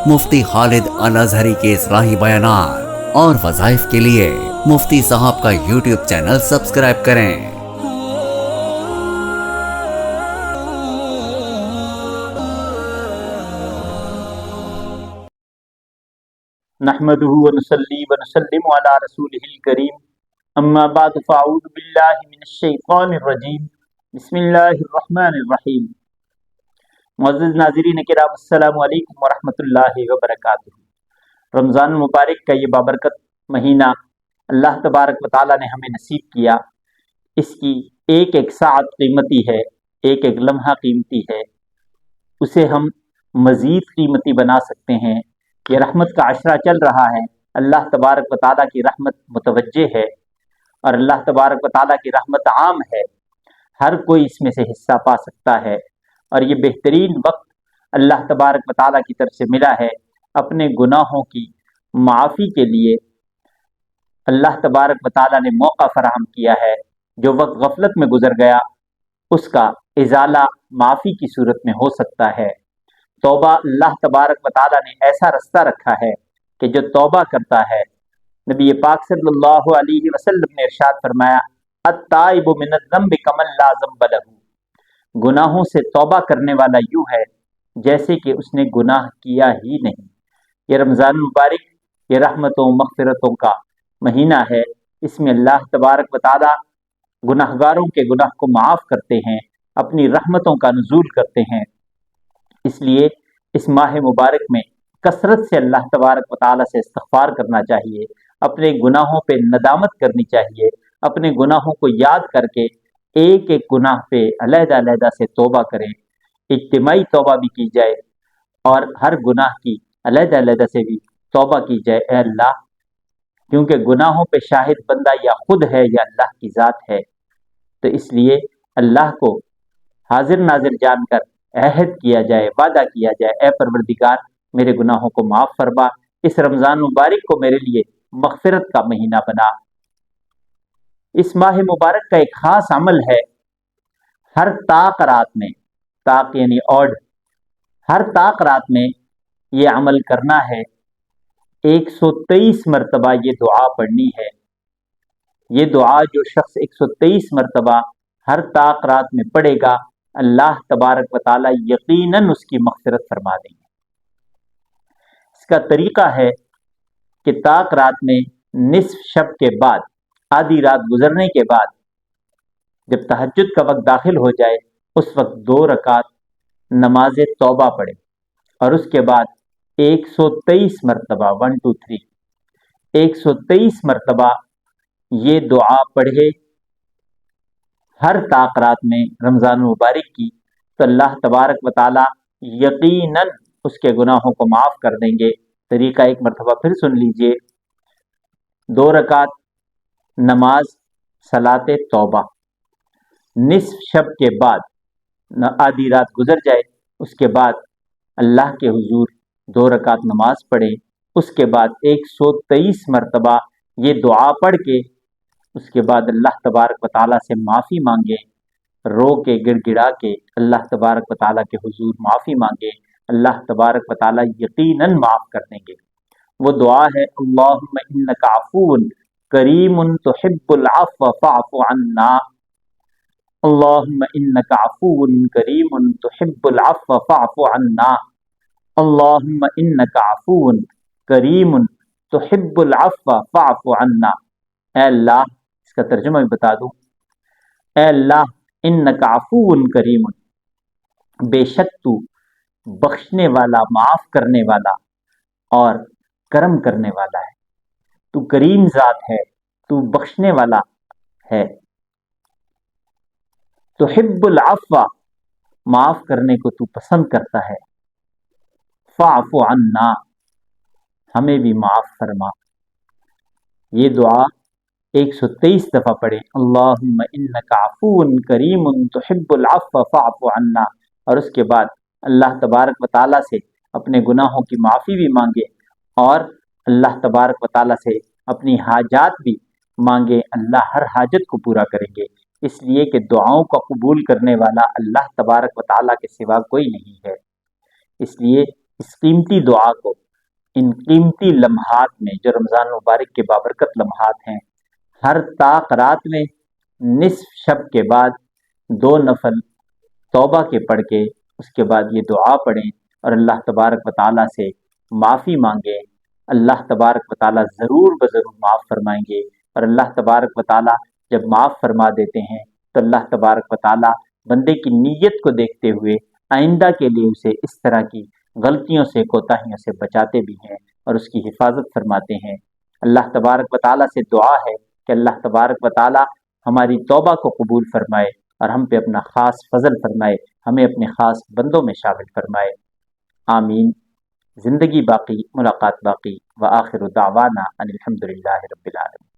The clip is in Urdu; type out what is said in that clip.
مفتی خالد الازہری کے اصلاحی بیانات اور وظائف کے لیے مفتی صاحب کا یوٹیوب چینل سبسکرائب کریں۔ نحمده ونصلي ونسلم على رسوله الكريم اما بعد فاعوذ بالله من الشیطان الرجیم بسم اللہ الرحمن الرحیم۔ معزز ناظرین کرام، السلام علیکم ورحمۃ اللہ وبرکاتہ۔ رمضان المبارک کا یہ بابرکت مہینہ اللہ تبارک و تعالیٰ نے ہمیں نصیب کیا۔ اس کی ایک ایک ساعت قیمتی ہے، ایک ایک لمحہ قیمتی ہے، اسے ہم مزید قیمتی بنا سکتے ہیں۔ یہ رحمت کا عشرہ چل رہا ہے، اللہ تبارک و تعالیٰ کی رحمت متوجہ ہے، اور اللہ تبارک و تعالیٰ کی رحمت عام ہے، ہر کوئی اس میں سے حصہ پا سکتا ہے۔ اور یہ بہترین وقت اللہ تبارک و تعالیٰ کی طرف سے ملا ہے اپنے گناہوں کی معافی کے لیے۔ اللہ تبارک و تعالیٰ نے موقع فراہم کیا ہے، جو وقت غفلت میں گزر گیا اس کا ازالہ معافی کی صورت میں ہو سکتا ہے۔ توبہ، اللہ تبارک و تعالیٰ نے ایسا رستہ رکھا ہے کہ جو توبہ کرتا ہے، نبی پاک صلی اللہ علیہ وسلم نے ارشاد فرمایا، التائب من الذنب کمن لا ذنب لہ، گناہوں سے توبہ کرنے والا یوں ہے جیسے کہ اس نے گناہ کیا ہی نہیں۔ یہ رمضان مبارک یہ رحمتوں مغفرتوں کا مہینہ ہے، اس میں اللہ تبارک و تعالیٰ گناہگاروں کے گناہ کو معاف کرتے ہیں، اپنی رحمتوں کا نزول کرتے ہیں۔ اس لیے اس ماہ مبارک میں کثرت سے اللہ تبارک و تعالیٰ سے استغفار کرنا چاہیے، اپنے گناہوں پہ ندامت کرنی چاہیے، اپنے گناہوں کو یاد کر کے ایک ایک گناہ پہ علیحدہ علیحدہ سے توبہ کریں، اجتماعی توبہ بھی کی جائے اور ہر گناہ کی علیحدہ علیحدہ سے بھی توبہ کی جائے۔ اے اللہ، کیونکہ گناہوں پہ شاہد بندہ یا خود ہے یا اللہ کی ذات ہے، تو اس لیے اللہ کو حاضر ناظر جان کر عہد کیا جائے، وعدہ کیا جائے، اے پروردگار میرے گناہوں کو معاف فرما، اس رمضان مبارک کو میرے لیے مغفرت کا مہینہ بنا۔ اس ماہ مبارک کا ایک خاص عمل ہے، ہر طاق رات میں، طاق یعنی اوڈ، ہر طاق رات میں یہ عمل کرنا ہے، 123 مرتبہ یہ دعا پڑھنی ہے۔ یہ دعا جو شخص 123 مرتبہ ہر طاق رات میں پڑھے گا، اللہ تبارک و تعالیٰ یقیناً اس کی مغفرت فرما دیں گے۔ اس کا طریقہ ہے کہ طاق رات میں نصف شب کے بعد، آدھی رات گزرنے کے بعد، جب تہجد کا وقت داخل ہو جائے، اس وقت 2 رکعت نماز توبہ پڑھے، اور اس کے بعد 123 مرتبہ 123 مرتبہ یہ دعا پڑھے ہر طاق رات میں رمضان مبارک کی، تو اللہ تبارک و تعالیٰ یقیناً اس کے گناہوں کو معاف کر دیں گے۔ طریقہ ایک مرتبہ پھر سن لیجئے، 2 رکعت نماز صلاۃ توبہ، نصف شب کے بعد، آدھی رات گزر جائے، اس کے بعد اللہ کے حضور 2 رکعت نماز پڑھیں، اس کے بعد 123 مرتبہ یہ دعا پڑھ کے اس کے بعد اللہ تبارک و تعالیٰ سے معافی مانگے، رو کے گڑ گڑا کے اللہ تبارک و تعالیٰ کے حضور معافی مانگے، اللہ تبارک و تعالیٰ یقیناً معاف کر دیں گے۔ وہ دعا ہے، اللہم انک عفو کریم تحب العفو فاعف عنا، اللہم انک عفو کریم تحب العفو فاعف عنا، اللہم انک عفو کریم تحب العفو فاعف عنا۔ اے اللہ، اس کا ترجمہ بھی بتا دوں، اے اللہ انک عفو کریم، بے شک تو بخشنے والا، معاف کرنے والا اور کرم کرنے والا ہے، تو کریم ذات ہے، تو بخشنے والا ہے، تحب العفو، معاف کرنے کو تو پسند کرتا ہے، فاعف عنا، ہمیں بھی معاف فرما۔ یہ دعا 123 دفعہ پڑھیں، اللہم انک عفو کریم تحب العفو فاعف عنا، اور اس کے بعد اللہ تبارک و تعالیٰ سے اپنے گناہوں کی معافی بھی مانگے، اور اللہ تبارک و تعالیٰ سے اپنی حاجات بھی مانگے، اللہ ہر حاجت کو پورا کریں گے، اس لیے کہ دعاؤں کو قبول کرنے والا اللہ تبارک و تعالیٰ کے سوا کوئی نہیں ہے۔ اس لیے اس قیمتی دعا کو ان قیمتی لمحات میں جو رمضان مبارک کے بابرکت لمحات ہیں، ہر طاق رات میں نصف شب کے بعد 2 نفل توبہ کے پڑھ کے اس کے بعد یہ دعا پڑھیں اور اللہ تبارک و تعالیٰ سے معافی مانگیں۔ اللہ تبارک و تعالیٰ ضرور بضرور معاف فرمائیں گے، اور اللہ تبارک و تعالیٰ جب معاف فرما دیتے ہیں تو اللہ تبارک و تعالیٰ بندے کی نیت کو دیکھتے ہوئے آئندہ کے لیے اسے اس طرح کی غلطیوں سے کوتاہیوں سے بچاتے بھی ہیں اور اس کی حفاظت فرماتے ہیں۔ اللہ تبارک و تعالیٰ سے دعا ہے کہ اللہ تبارک و تعالیٰ ہماری توبہ کو قبول فرمائے اور ہم پہ اپنا خاص فضل فرمائے، ہمیں اپنے خاص بندوں میں شامل فرمائے، آمین۔ زندگی باقی، ملاقات باقی، وآخر دعوانا ان الحمد للہ رب العالمین۔